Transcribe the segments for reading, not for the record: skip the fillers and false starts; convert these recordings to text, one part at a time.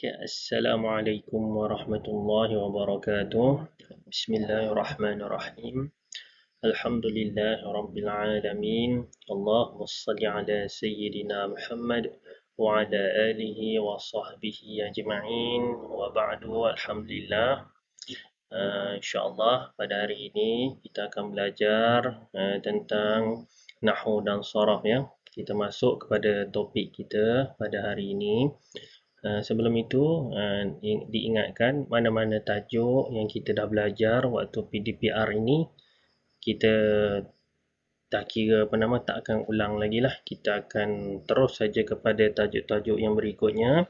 Okay, Assalamualaikum warahmatullahi wabarakatuh. Bismillahirrahmanirrahim. Alhamdulillahi rabbil alamin. Allahumma salli ala sayyidina Muhammad wa ala alihi wa sahbihi ajma'in. Wa ba'du, alhamdulillah. InsyaAllah pada hari ini kita akan belajar tentang Nahwu dan Sharaf ya. Kita masuk kepada topik kita pada hari ini. Sebelum itu, diingatkan mana-mana tajuk yang kita dah belajar waktu PDPR ini, kita tak kira tak akan ulang lagi lah. Kita akan terus saja kepada tajuk-tajuk yang berikutnya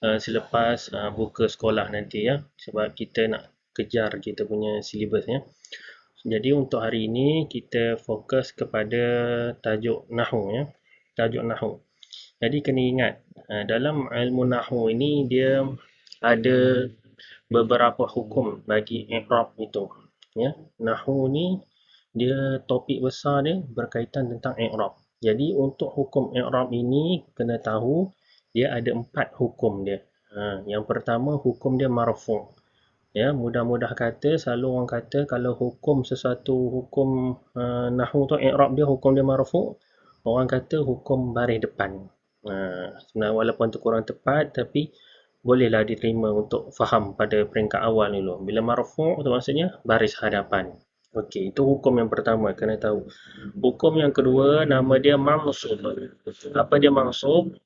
selepas buka sekolah nanti ya. Sebab kita nak kejar kita punya silibus ya. Jadi untuk hari ini kita fokus kepada tajuk Nahwu ya. Tajuk Nahwu. Jadi kena ingat, dalam ilmu Nahwu ini dia ada beberapa hukum bagi i'rab itu. Ya, Nahwu ni dia topik besar dia berkaitan tentang i'rab. Jadi untuk hukum i'rab ini kena tahu dia ada 4 hukum dia. Yang pertama hukum dia marfu'. Ya, mudah-mudah kata selalu orang kata kalau hukum sesuatu hukum Nahwu tu i'rab dia hukum dia marfu', orang kata hukum baris depan. Sebenarnya walaupun tu kurang tepat tapi bolehlah diterima untuk faham pada peringkat awal dulu. Bila marfu' tu maksudnya baris hadapan. Okey, itu hukum yang pertama kena tahu. Hukum yang kedua nama dia mansub. Apa dia mansub?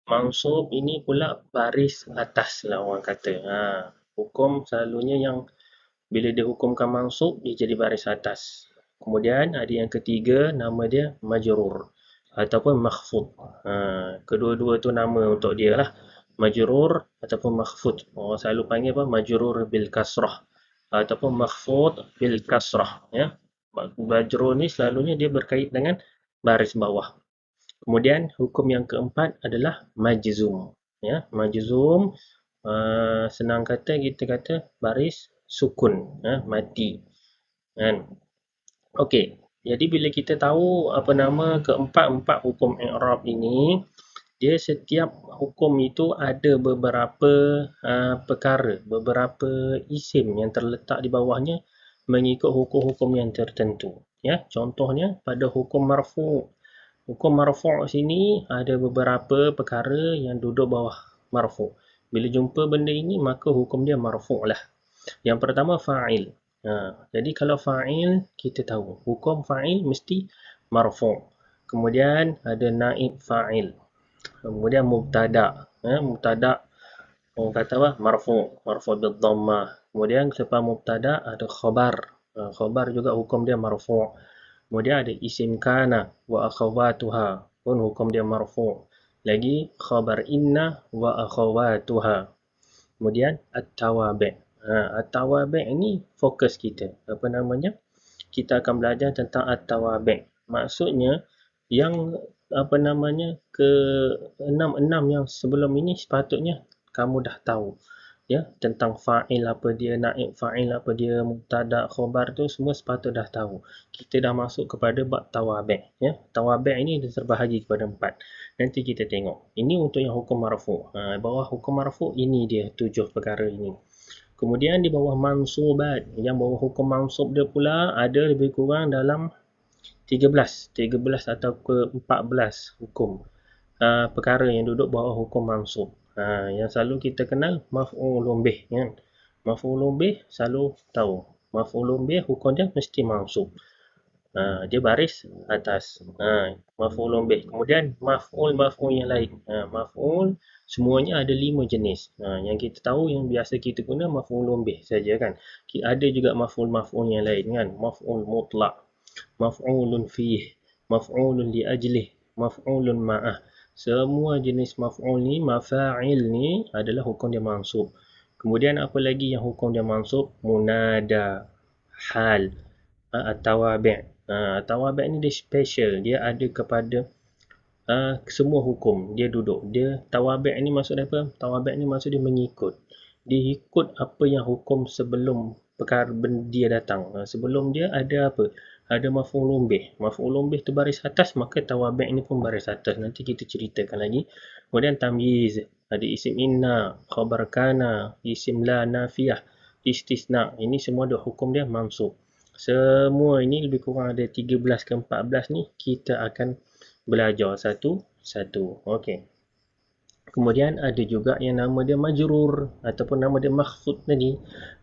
Mansub ini pula baris atas lah orang kata. Hukum selalunya yang bila dia hukumkan mansub dia jadi baris atas. Kemudian ada yang ketiga nama dia majrur ataupun makhfud. Kedua-dua tu nama untuk dia lah. Majrur ataupun makhfud. Orang selalu panggil apa? Majrur bil kasrah ataupun makhfud bil kasrah ya. Majrur ni selalunya dia berkait dengan baris bawah. Kemudian hukum yang keempat adalah majzum ya. Majzum senang kata kita kata baris sukun ya, mati kan. Okey, jadi bila kita tahu apa nama keempat-empat hukum i'rab ini, dia setiap hukum itu ada beberapa perkara, beberapa isim yang terletak di bawahnya mengikut hukum-hukum yang tertentu ya. Contohnya pada hukum marfu'. Hukum marfu' sini ada beberapa perkara yang duduk bawah marfu'. Bila jumpa benda ini maka hukum dia marfu' lah. Yang pertama fa'il. Jadi kalau fa'il kita tahu hukum fa'il mesti marfu'. Kemudian ada naib fa'il. Kemudian mubtada. Mubtada orang kata apa? Marfu'. Marfu' bil dhammah. Kemudian selepas mubtada ada khabar. Khabar juga hukum dia marfu'. Kemudian ada isim kana wa akhawatuha pun hukum dia marfu'. Lagi khabar inna wa akhawatuha. Kemudian at-tawabi'. At-tawabi' ini fokus kita. Apa namanya? Kita akan belajar tentang at-tawabi'. Maksudnya yang apa namanya ke enam yang sebelum ini sepatutnya kamu dah tahu ya, tentang fa'il apa dia, naib fa'il apa dia, mubtada, khabar tu semua sepatut dah tahu. Kita dah masuk kepada bab tawabi' ya. Tawabi' ini dia terbahagi kepada 4. Nanti kita tengok. Ini untuk yang hukum marfu'. Bawah hukum marfu' ini dia 7 perkara ini. Kemudian di bawah mansubat, yang bawah hukum mansub dia pula ada lebih kurang dalam 13 atau ke 14 hukum perkara yang duduk bawah hukum mansub. Yang selalu kita kenal maf'ulun bih kan. Maf'ulun bih selalu tahu. Maf'ulun bih hukum dia mesti mansub. Dia baris atas. Maf'ulun bih. Kemudian maf'ul yang lain. Maf'ul semuanya ada 5 jenis. Yang kita tahu yang biasa kita guna maf'ulun bih saja kan. Ada juga maf'ul yang lain kan. Maf'ul mutlak, maf'ulun fih, maf'ulun li ajlih, maf'ulun ma'ah. Semua jenis maf'ul ni, mafa'il ni adalah hukum dia mansub. Kemudian apa lagi yang hukum dia mansub? Munada, hal, at-tawabi'. Tawabi' ni dia special. Dia ada kepada semua hukum. Dia duduk. Dia tawabi' ni maksud apa? Tawabi' ni maksud dia mengikut. Dia ikut apa yang hukum sebelum perkara dia datang. Sebelum dia ada apa? Ada maf'ulun bih. Maf'ulun bih tu baris atas, maka tawabi' ni pun baris atas. Nanti kita ceritakan lagi. Kemudian tamyiz. ada isim inna, khabar kana, isim la nafiyah, istisna. Ini semua ada hukum dia mansub. Semua ini lebih kurang ada 13 ke 14 ni kita akan belajar satu-satu. Okey. Kemudian ada juga yang nama dia majrur ataupun nama dia makhfud tadi.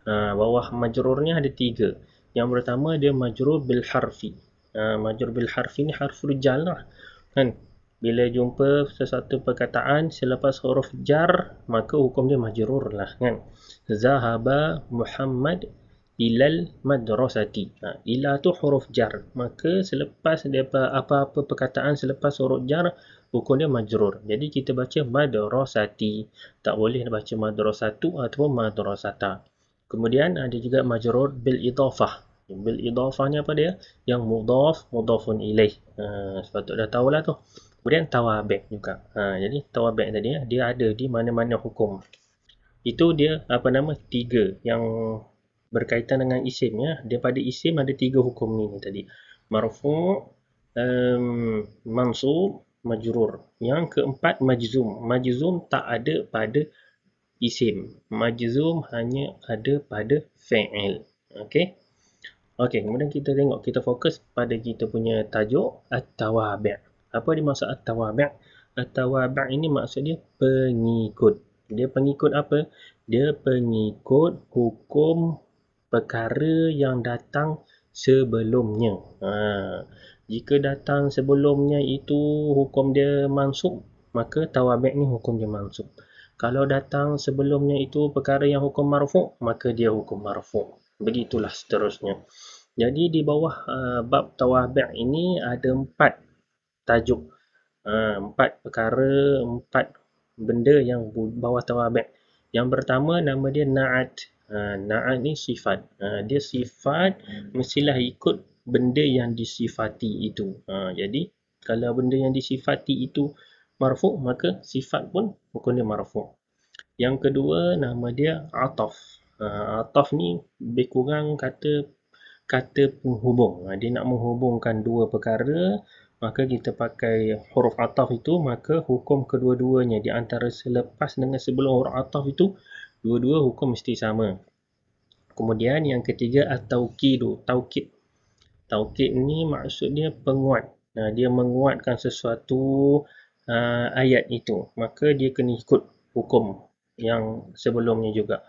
Bawah majrur ni ada 3. Yang pertama dia majrur bil harfi. Majrur bil harfi ni harful jar lah. Kan? Bila jumpa sesuatu perkataan selepas huruf jar, maka hukum dia majrur lah. Kan? Zahaba Muhammad ilal madrasati. Ila tu huruf jar. Maka selepas dia apa-apa perkataan selepas huruf jar, hukum dia majrur. Jadi kita baca madrasati. Tak boleh baca madrasatu ataupun madrasata. Kemudian ada juga majrur bil idafah. Bil idafah ni apa dia? Yang mudafun ilaih. Sepatutnya dah tahulah tu. Kemudian tawabi' juga. Jadi tawabi' tadi dia ada di mana-mana hukum. Itu dia apa nama 3 yang berkaitan dengan isim ya. Daripada isim ada 3 hukum ni tadi. Marfu', mansub, majrur. Yang keempat majzum. Majzum tak ada pada isim. Majzum hanya ada pada fi'il. Okey. Okey, kemudian kita tengok, kita fokus pada kita punya tajuk at-tawabi'. Apa dimaksud at-tawabi'? At-tawabi' ini maksud dia pengikut. Dia pengikut apa? Dia pengikut hukum perkara yang datang sebelumnya. Jika datang sebelumnya itu hukum dia mansub, maka tawabi' ni hukum dia mansub. Kalau datang sebelumnya itu perkara yang hukum marfu', maka dia hukum marfu'. Begitulah seterusnya. Jadi di bawah bab tawabi' ini ada 4 tajuk. 4 perkara, 4 benda yang bawah tawabi'. Yang pertama nama dia na'at. Na'at ni sifat. Dia sifat mestilah ikut benda yang disifati itu. Jadi kalau benda yang disifati itu marfu', maka sifat pun hukum dia marfu'. Yang kedua nama dia ataf. Ataf ni lebih kurang kata penghubung. Dia nak menghubungkan dua perkara, maka kita pakai huruf ataf itu, maka hukum kedua-duanya di antara selepas dengan sebelum huruf ataf itu, dua-dua hukum mesti sama. Kemudian yang ketiga at-taukidu, taukid. Taukid ni maksudnya penguat. Dia menguatkan sesuatu ayat itu, maka dia kena ikut hukum yang sebelumnya juga.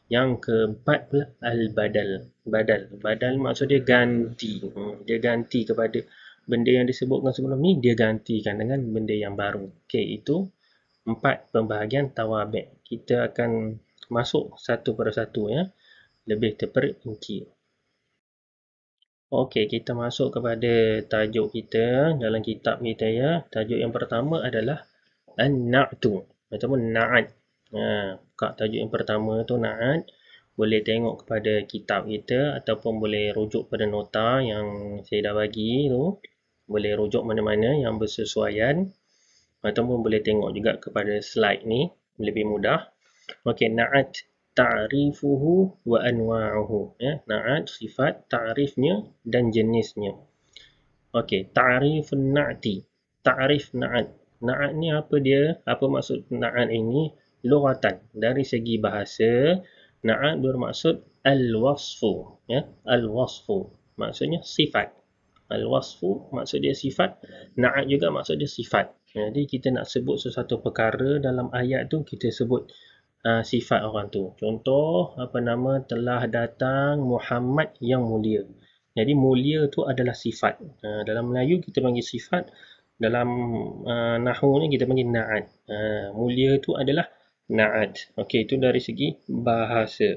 Yang keempat pula al-badal. Badal maksud dia ganti. Dia ganti kepada benda yang disebutkan sebelum ni, dia gantikan dengan benda yang baru. Okey, itu 4 pembahagian tawabi'. Kita akan masuk satu persatu ya, lebih terperinci. Okey, kita masuk kepada tajuk kita dalam kitab kita ya. Tajuk yang pertama adalah an-na'tu ataupun na'at. Buka tajuk yang pertama tu na'at. Boleh tengok kepada kitab kita ataupun boleh rujuk pada nota yang saya dah bagi tu. Boleh rujuk mana-mana yang bersesuaian ataupun boleh tengok juga kepada slide ni, lebih mudah. Okey, na'at ta'rifuhu wa anwa'uhu ya. Na'at sifat, ta'rifnya dan jenisnya. Okey, ta'rifun na'ti. Ta'rif na'at. Na'at ni apa dia? Apa maksud na'at ini? Lughatan. Dari segi bahasa, na'at bermaksud al-wasfu ya. Al-wasfu maksudnya sifat. Al-wasfu maksud dia sifat, na'at juga maksud dia sifat. Jadi kita nak sebut sesuatu perkara dalam ayat tu, kita sebut sifat orang tu. Contoh, apa nama, telah datang Muhammad yang mulia. Jadi mulia tu adalah sifat. Dalam Melayu kita panggil sifat, dalam nahwu ni kita panggil na'at. Mulia tu adalah na'at. Okey, itu dari segi bahasa.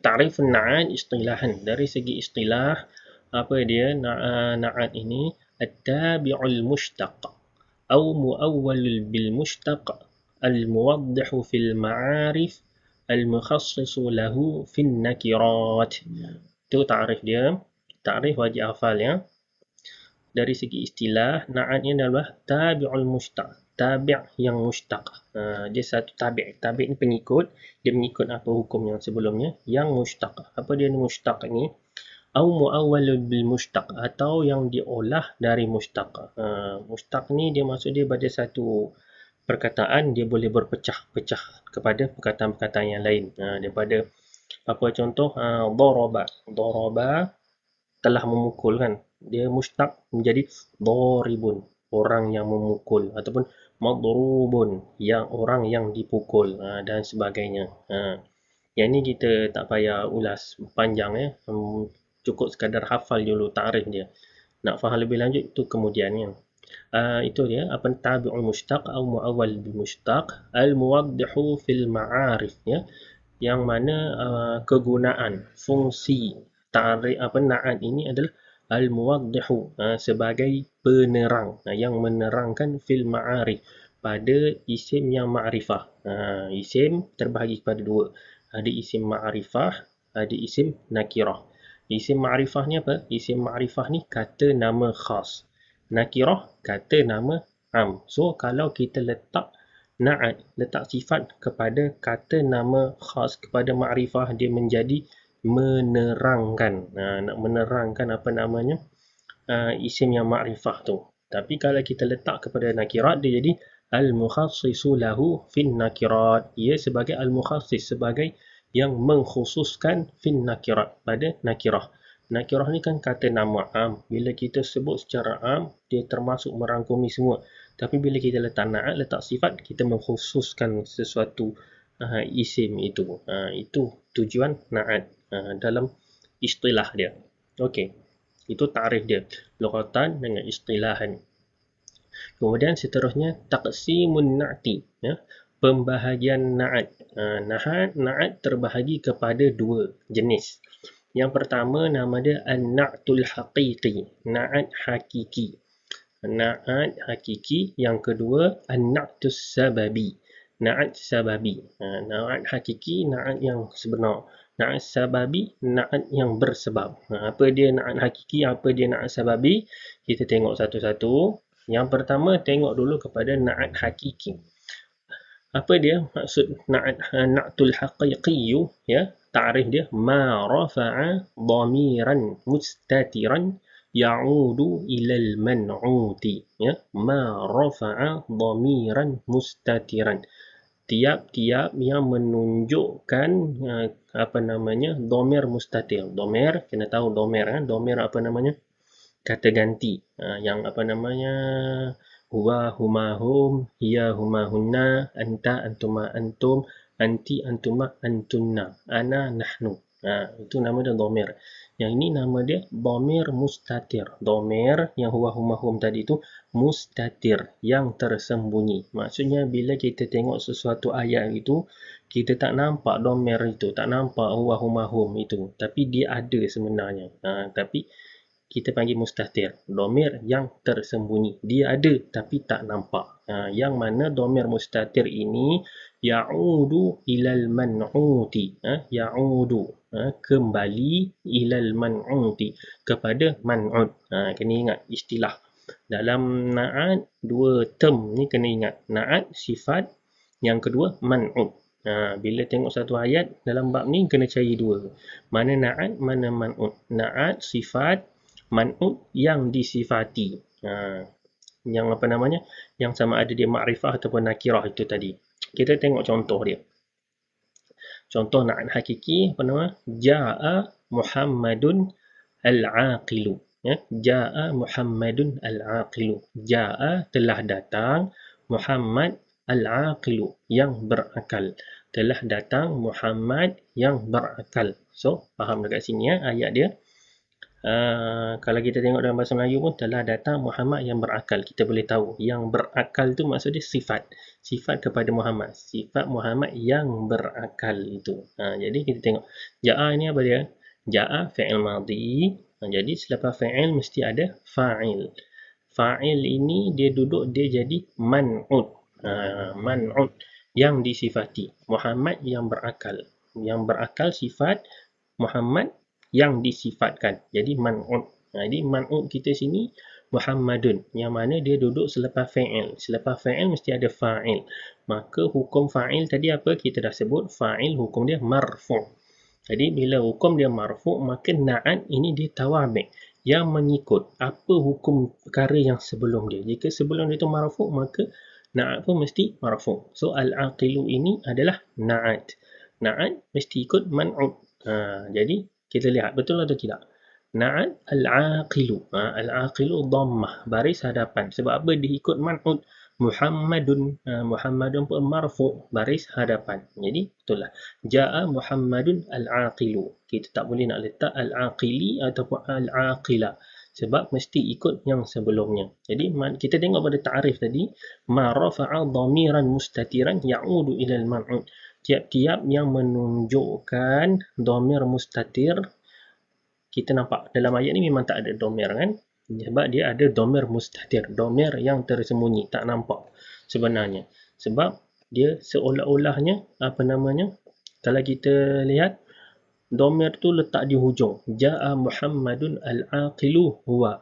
Ta'rif na'at istilahan. Dari segi istilah, apa dia na'at ini? At-tabi'ul mushtaq atau muawwal bil mushtaq al-muwaddihu fil ma'arif al-mukhassisu lahu fin nakirat. Itu ta'rif dia. Ta'rif wajib hafal ya. Dari segi istilah, na'at ini adalah tabi'ul mushtaq. Tabi' yang mushtaq. Dia satu tabi'. Tabi' ni pengikut. Dia mengikut apa hukum yang sebelumnya. Yang mushtaq. Apa dia mushtaq ni? Au muawwal bil mushtaq, atau yang diolah dari mushtaq. Mushtaq ni dia maksud dia pada satu perkataan dia boleh berpecah-pecah kepada perkataan-perkataan yang lain. Daripada apa contoh, daraba telah memukul kan, dia mustaq menjadi daribun, orang yang memukul, ataupun madrubun, yang orang yang dipukul, dan sebagainya. Yang ni kita tak payah ulas panjang ya. Cukup sekadar hafal dulu takrif dia. Nak faham lebih lanjut itu kemudiannya. Itu dia apa tabi'ul mushtaq atau muawwal bil mushtaq al muwaddihu fil ma'arif ya, yang mana kegunaan fungsi ta'rif na'at ini adalah al muwaddihu, sebagai penerang, yang menerangkan fil ma'arif, pada isim yang ma'rifah. Isim terbahagi kepada dua, ada isim ma'rifah, ada isim nakirah. Isim ma'rifah ni apa? Isim ma'rifah ni kata nama khas, nakirah kata nama am. So kalau kita letak na'at, letak sifat kepada kata nama khas, kepada ma'rifah, dia menjadi menerangkan. Nak menerangkan apa namanya, isim yang ma'rifah tu. Tapi kalau kita letak kepada nakirat, dia jadi al-mukhassisu lahu fin nakirat. Ia sebagai al-mukhassis, sebagai yang mengkhususkan fin nakirat, pada nakirah. Nakirah ni kan kata nama am. Bila kita sebut secara am, dia termasuk merangkumi semua. Tapi bila kita letak na'at, letak sifat, kita mengkhususkan sesuatu isim itu. Itu tujuan na'at dalam istilah dia. Okey, itu ta'rif dia, lughatan dengan istilahan. Kemudian seterusnya taqsimun na'ti ya, pembahagian na'at. Na'at terbahagi kepada dua jenis. Yang pertama nama dia an-na'tul haqiqi, na'at hakiki. Na'at hakiki. Yang kedua an-na'tus sababi, na'at sababi. Na'at hakiki, na'at yang sebenar. Na'at sababi, na'at yang bersebab. Apa dia na'at hakiki, apa dia na'at sababi? Kita tengok satu-satu. Yang pertama, tengok dulu kepada na'at hakiki. Apa dia maksud na'tul haqiqi ya? Ta'rif dia ma rafa'a dhamiran mustatiran ya'udu ilal man'uti ya. Ma rafa'a dhamiran mustatiran, tiap-tiap yang menunjukkan apa namanya, dhamir mustatir. Dhamir, kena tahu dhamir kan? Dhamir apa namanya? Kata ganti. Yang apa namanya, huwa huma hum, hiya huma hunna, anta antuma antum, anti antuma antunna, ana nahnu. Itu nama dia dhamir. Yang ini nama dia dhamir mustatir. Dhamir yang huwa huma hum tadi itu mustatir, yang tersembunyi. Maksudnya bila kita tengok sesuatu ayat itu, kita tak nampak dhamir itu, tak nampak huwa huma hum itu, tapi dia ada sebenarnya. Tapi kita panggil mustatir, dhamir yang tersembunyi. Dia ada tapi tak nampak. Yang mana dhamir mustatir ini ya'udu ilal man'uti. Ya'udu, kembali, ilal man'uti, kepada man'ut. Kena ingat istilah. Dalam na'at, dua term ni kena ingat. Na'at, sifat. Yang kedua, man'ut. Bila tengok satu ayat dalam bab ni, kena cari dua. Mana na'at, mana man'ut. Na'at, sifat. Man'ut, yang disifati. Yang apa namanya, yang sama ada dia ma'rifah ataupun nakirah itu tadi. Kita tengok contoh dia. Contoh na'at hakiki apa nama? Ja'a Muhammadun al-aqilu. Ya, Ja'a Muhammadun al-aqilu. Ja'a, telah datang, Muhammad al-aqilu, yang berakal. Telah datang Muhammad yang berakal. So, faham dekat sini ya ayat dia. Kalau kita tengok dalam bahasa Melayu pun, telah datang Muhammad yang berakal. Kita boleh tahu yang berakal tu maksudnya sifat. Sifat kepada Muhammad. Sifat Muhammad yang berakal itu. Jadi kita tengok. Ja'a ini apa dia? Ja'a fi'il madhi. Jadi selepas fi'il mesti ada fa'il. Fa'il ini dia duduk, dia jadi man'ut. Man'ut, yang disifati. Muhammad yang berakal. Yang berakal sifat Muhammad yang disifatkan. Jadi man'ut. Jadi man'ut kita sini Muhammadun, yang mana dia duduk selepas fa'il. Selepas fa'il mesti ada fa'il. Maka hukum fa'il tadi apa? Kita dah sebut fa'il hukum dia marfu'. Jadi bila hukum dia marfu', maka na'at ini dia tawabi', yang mengikut apa hukum perkara yang sebelum dia. Jika sebelum dia itu marfu', maka Na'at pun mesti marfu'. So al-aqilu ini adalah na'at. Na'at mesti ikut man'ut. Jadi kita lihat betul atau tidak. Na'at al-aqilu. Al-aqilu dhammah, baris hadapan. Sebab apa dia ikut man'ut? Muhammadun. Muhammadun pun marfu', baris hadapan. Jadi betul lah. Ja'a Muhammadun al-aqilu. Kita tak boleh nak letak al-aqili ataupun al-aqila. Sebab mesti ikut yang sebelumnya. Jadi kita tengok pada ta'rif tadi, ma rafa'a dhamiran mustatiran ya'udu ila al-man'ut. Tiap-tiap yang menunjukkan dhamir mustatir, kita nampak dalam ayat ni memang tak ada dhamir kan? Sebab dia ada dhamir mustatir, dhamir yang tersembunyi, tak nampak sebenarnya. Sebab dia seolah-olahnya kalau kita lihat dhamir tu letak di hujung. Ja'a Muhammadun al-aqilu huwa.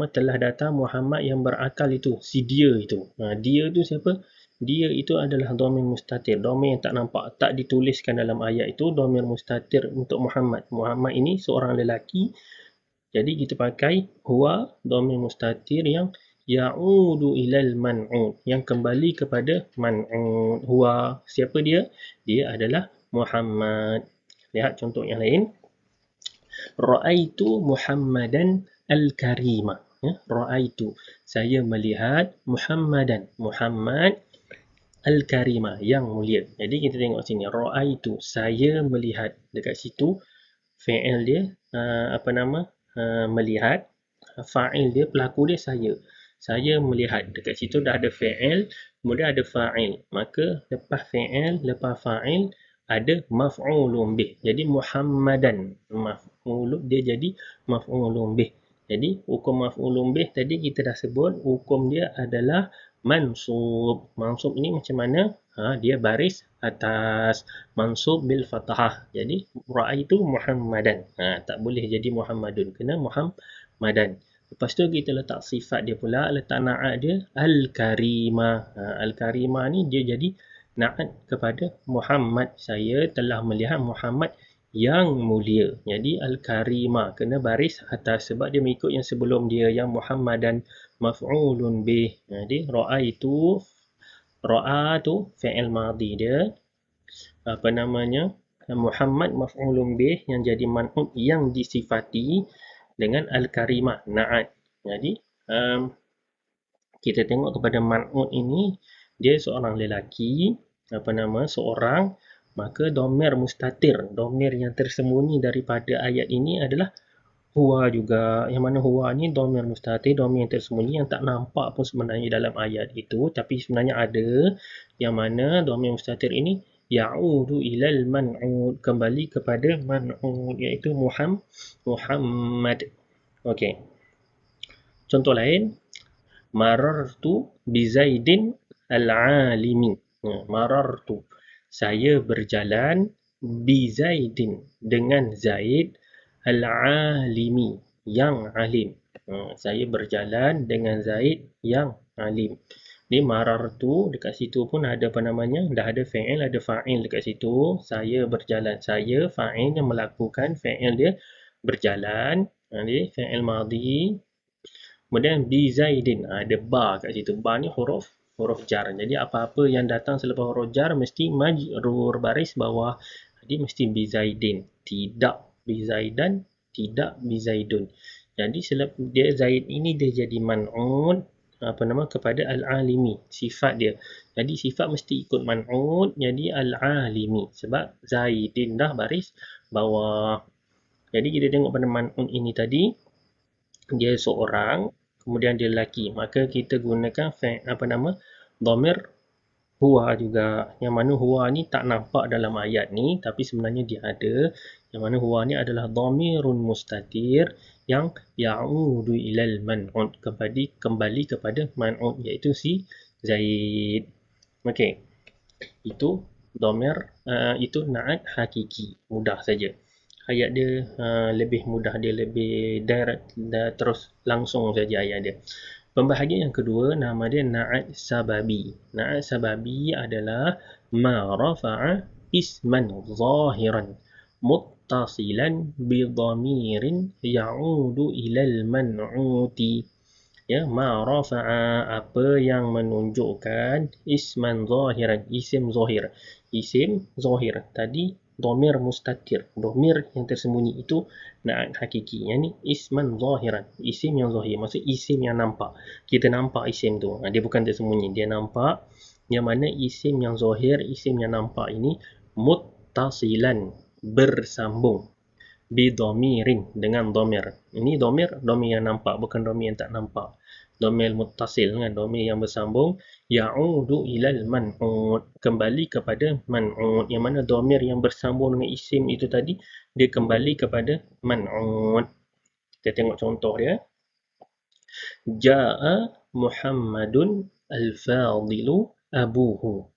Telah datang Muhammad yang berakal itu, si dia itu. Dia tu siapa? Dia itu adalah dhamir mustatir, dhamir yang tak nampak, tak dituliskan dalam ayat itu, dhamir mustatir untuk Muhammad. Muhammad ini seorang lelaki. Jadi kita pakai huwa, dhamir mustatir yang ya'udu ilal man'ud, yang kembali kepada man'ud. Huwa, siapa dia? Dia adalah Muhammad. Lihat contoh yang lain. Ra'aitu Muhammadan al-karima. Ra'aitu, saya melihat Muhammadan, Muhammad al-karima, yang mulia. Jadi kita tengok sini, ra'aitu, saya melihat. Dekat situ fi'il dia melihat, fa'il dia, pelaku dia saya. Saya melihat. Dekat situ dah ada fi'il, kemudian ada fa'il. Maka lepas fi'il, lepas fa'il ada maf'ulun bih. Jadi Muhammadan, dia jadi maf'ulun bih. Jadi hukum maf'ulun bih tadi kita dah sebut, hukum dia adalah mansub. Mansub ini macam mana? Dia baris atas, mansub bil fathah. Jadi ra'aitu Muhammadan. Tak boleh jadi Muhammadun, kena Muhammadan. Lepas tu kita letak sifat dia pula, letak na'at dia al-karimah. Al-karimah ni dia jadi na'at kepada Muhammad. Saya telah melihat Muhammad yang mulia. Jadi al-karimah kena baris atas sebab dia mengikut yang sebelum dia, yang Muhammadan maf'ulun bih. Jadi ra'aitu, ra'a tu fi'il madhi dia. Muhammad maf'ulun bih yang jadi man'ut, yang disifati dengan al-karimah, na'at. Jadi kita tengok kepada man'ut ini, dia seorang lelaki, seorang, maka dhamir mustatir, dhamir yang tersembunyi daripada ayat ini adalah huwa juga. Yang mana huwa ni dhamir mustatir, dhamir yang tersembunyi, yang tak nampak pun sebenarnya dalam ayat itu, tapi sebenarnya ada. Yang mana dhamir mustatir ini ya'udu ilal man'ud, kembali kepada man'ud, iaitu Muhammad. Okey. Contoh lain, marartu bi Zaidin al-alimi. Marartu, saya berjalan, bi Zaidin, dengan Zaid, al-alimi, yang alim. Saya berjalan dengan Zaid yang alim. Ni marartu, dekat situ pun ada dah ada fi'il, ada fa'il dekat situ. Saya berjalan, saya fa'il yang melakukan, fi'il dia berjalan. Ni fi'il madhi. Kemudian bi Zaidin, ada ba kat situ. Ba ni huruf jar. Jadi apa-apa yang datang selepas huruf jar mesti majrur, baris bawah. Jadi mesti bi Zaidin, tidak bi Zaidan, tidak bi Zaidun. Jadi dia Zaid ini dia jadi man'ud kepada al-alimi, sifat dia. Jadi sifat mesti ikut man'ud, jadi al-alimi. Sebab Zaidin dah baris bawah. Jadi kita tengok pada man'ud ini tadi, dia seorang, kemudian dia lelaki, maka kita gunakan dhamir huwa juga. Yang mana huwa ni tak nampak dalam ayat ni, tapi sebenarnya dia ada. Yang mana huwa ni adalah dhamirun mustatir yang ya'udu ilal man'ud, kembali kepada man'ud, iaitu si Zaid. Okey. Itu dhamir, itu na'at hakiki. Mudah saja. Ayat dia lebih mudah, dia lebih direct, terus langsung saja ayat dia. Pembahagian yang kedua, nama dia na'at sababi. Na'at sababi adalah ma rafa'a isman zahiran muttasilan bi dhamirin ya'udu ilal man'uti. Ya, ma rafa'a, apa yang menunjukkan isman zahiran, isim zahir. Isim zahir. Tadi domir mustatir. Domir yang tersembunyi itu naat hakiki. Yang ni isman zahiran. Isim yang zahir. Maksud isim yang nampak. Kita nampak isim tu. Dia bukan tersembunyi. Dia nampak. Yang mana isim yang zahir, isim yang nampak ini muttasilan, bersambung bidomirin, dengan domir. Ini domir yang nampak, bukan domir yang tak nampak. Domir muttasil kan, domir yang bersambung. Ya'udu ilal man'ud, kembali kepada man'ud. Yang mana domir yang bersambung dengan isim itu tadi, dia kembali kepada man'ud. Kita tengok contoh dia. Ja'a Muhammadun al-fadilu abuhu.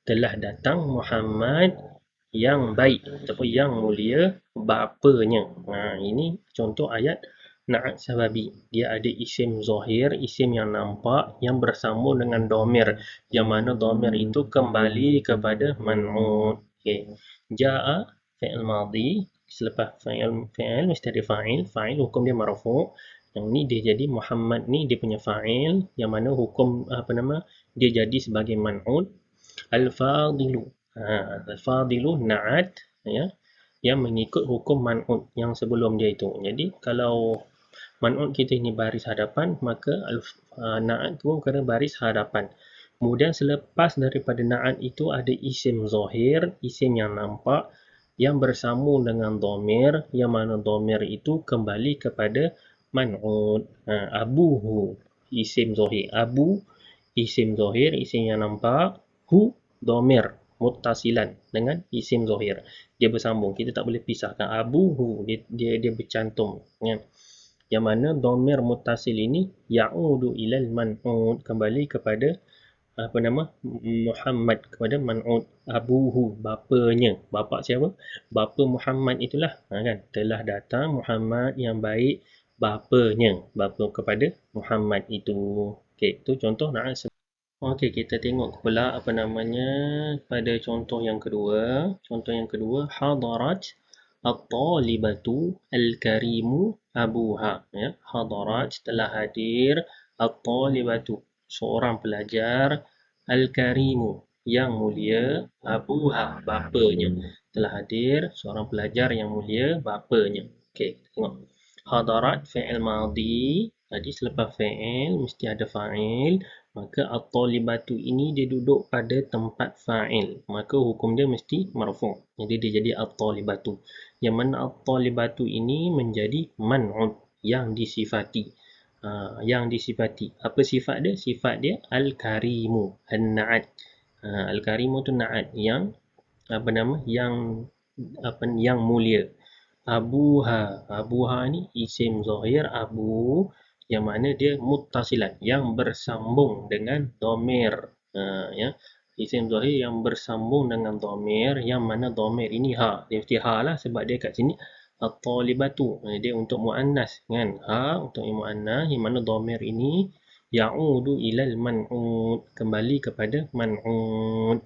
Telah datang Muhammad yang baik ataupun yang mulia bapanya. Ini contoh ayat na'at sababi. Dia ada isim zahir, isim yang nampak yang bersambung dengan domir. Yang mana domir itu kembali kepada man'ud. Okay. Ja'a fi'il madhi. Selepas fi'il mesti ada fa'il. Fa'il hukum dia marfu'. Yang ni dia jadi Muhammad ni dia punya fa'il. Yang mana hukum dia jadi sebagai man'ud. Al-fadilu. Al-fadilu na'at, ya, yang mengikut hukum man'ud yang sebelum dia itu. Jadi kalau man'ud kita ini baris hadapan, maka na'at tu kena baris hadapan. Kemudian selepas daripada na'at itu ada isim zahir, isim yang nampak yang bersambung dengan domir, yang mana domir itu kembali kepada man'ud. Abuhu, isim zahir. Abu, isim zahir, isim yang nampak. Hu, domir muttasilan dengan isim zahir. Dia bersambung. Kita tak boleh pisahkan. Abuhu, dia bercantum. Kan? Yang mana domir muttasil ini ya'udu ilal man'ud, kembali kepada Muhammad, kepada man'ud. Abuhu, bapanya. Bapa siapa? Bapa Muhammad itulah. Kan? Telah datang Muhammad yang baik bapanya. Bapa kepada Muhammad itu. Okey, itu contoh na'at. Okey, kita tengok pula pada contoh yang kedua. Contoh yang kedua, hadarat at-talibatu al-karimu abuha. Ya, hadarat, telah hadir, at-talibatu, seorang pelajar, al-karimu, yang mulia, abuha, bapanya. Telah hadir seorang pelajar yang mulia, bapanya. Okey, tengok. Hadarat fi'il madhi. Tadi selepas fi'il mesti ada fa'il. Maka at-talibatu ini dia duduk pada tempat fa'il. Maka hukum dia mesti marfu'. Jadi dia jadi at-talibatu. Yang mana at-talibatu ini menjadi man'ud, yang disifati. Yang disifati. Apa sifat dia? Sifat dia al-karimu, an-na'at. Al-karimu tu na'at, yang yang mulia. Abuha ni isim zahir abu, yang mana dia muttasilan, yang bersambung dengan domir. Ya, isim zahir yang bersambung dengan domir, yang mana domir ini ha. Dia mesti ha lah, sebab dia kat sini at-talibatu. Dia untuk muannas kan. Ha untuk muannas, yang mana domir ini ya'udu ilal man'ud, kembali kepada man'ud.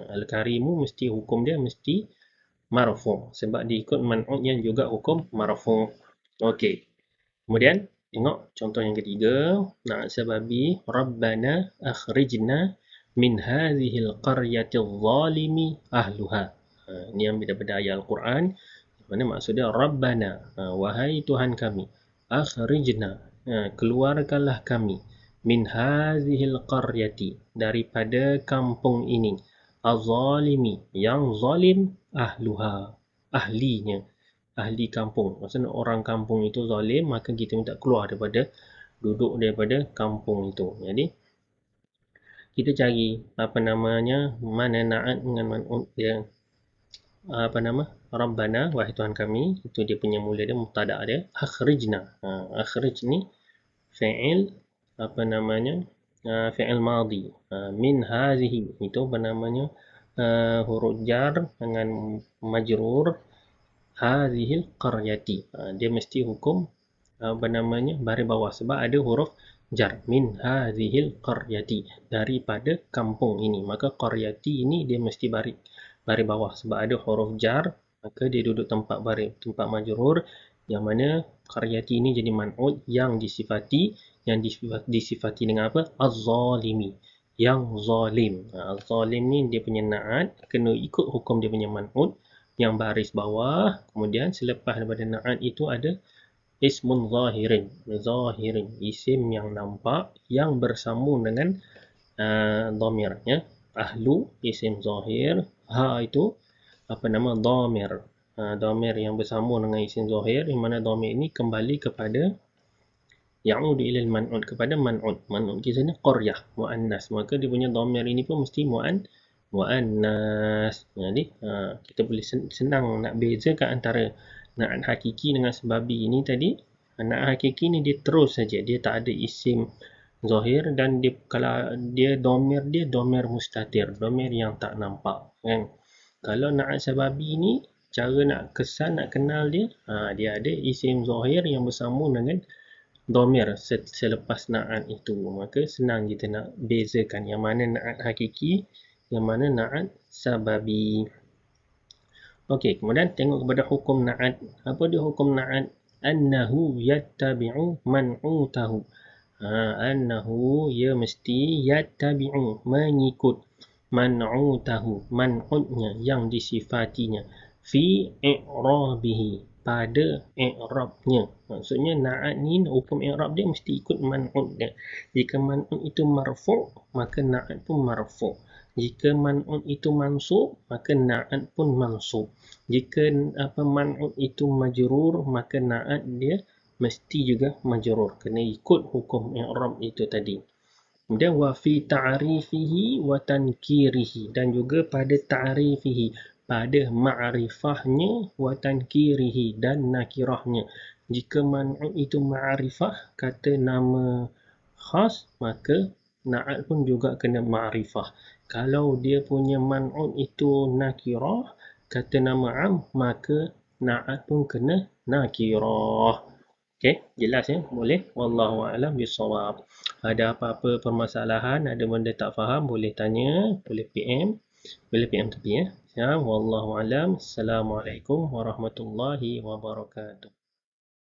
Al-karimu mesti hukum dia mesti marfu', sebab diikut man'ud yang juga hukum marfu'. Okey. Kemudian tengok contoh yang ketiga, na'at sababi, rabbana akhrijna min hadhil qaryati adh-dhalimi ahluha. Ini yang daripada ayat Al-Quran. Mana maksudnya rabbana, wahai Tuhan kami, akhrijna, keluarkanlah kami, min hadhil qaryati, daripada kampung ini, az-zalimi, yang zalim, ahluha, ahlinya, ahli kampung. Maksudnya orang kampung itu zalim, maka kita minta keluar daripada kampung itu. Jadi kita cari mana na'at dengan man'ud dia. Rabbana, wahai Tuhan kami, itu dia punya mula dia, mubtada dia. Akhrijna, akhrij ni fi'il fi'il madhi. Min hazihi, itu huruf jar dengan majrur, hazihil qaryati. Dia mesti hukum baris bawah, sebab ada huruf jar. Min hazihil qaryati, daripada kampung ini. Maka qaryati ini dia mesti baris bawah, sebab ada huruf jar, maka dia duduk tempat majrur, yang mana qaryati ini jadi man'ud, yang disifati, yang disifati dengan apa? Az-zalimi, yang zalim. Az-zalim ni dia punya na'at kena ikut hukum dia punya man'ut yang baris bawah. Kemudian selepas daripada na'at itu ada ismun zahirin, isim yang nampak yang bersambung dengan dhamirnya. Ahlu isim zahir, ha itu apa nama dhamir. Dhamir yang bersambung dengan isim zahir, yang mana dhamir ini kembali kepada ya'udu ilal man'ud, kepada man'ud. Man'ud kita ni qaryah, muannas. Maka dia punya dhamir ini pun mesti muannas. Jadi kita boleh senang nak bezakan antara na'at hakiki dengan sebabi ini tadi. Na'at hakiki ni dia terus saja, dia tak ada isim zahir, dan dia kalau dia dhamir mustatir, dhamir yang tak nampak kan. Kalau na'at sababi ni cara nak kesan, nak kenal dia, dia ada isim zahir yang bersambung dengan dhamir selepas na'at itu. Maka senang kita nak bezakan yang mana na'at hakiki, yang mana na'at sababi. Okey, kemudian tengok kepada hukum na'at. Apa dia hukum na'at? Annahu yattabi'u man'utahu. Annahu, ia mesti, yattabi'u, mengikut, man'utahu, man'utnya, yang disifatinya, fi i'rabihi, pada i'rabnya. Maksudnya na'at ni hukum i'rab dia mesti ikut man'ut dia. Jika man'ut itu marfu', maka na'at pun marfu'. Jika man'ut itu mansub, maka na'at pun mansub. Jika man'ut itu majrur, maka na'at dia mesti juga majrur, kena ikut hukum i'rab itu tadi. Kemudian wa fi ta'rifihi wa tankirihi, dan juga pada ta'rifihi, pada ma'rifahnya, wa tankirihi, dan nakirahnya. Jika man'ut itu ma'rifah, kata nama khas, maka na'at pun juga kena ma'rifah. Kalau dia punya man'ut itu nakirah, kata nama am, maka na'at pun kena nakirah. Okey, jelas ya? Boleh? Wallahu a'lam bishawab. Ada apa-apa permasalahan, ada benda tak faham, boleh tanya, boleh PM tepi ya. Ya, wallahu a'lam. Assalamualaikum warahmatullahi wabarakatuh.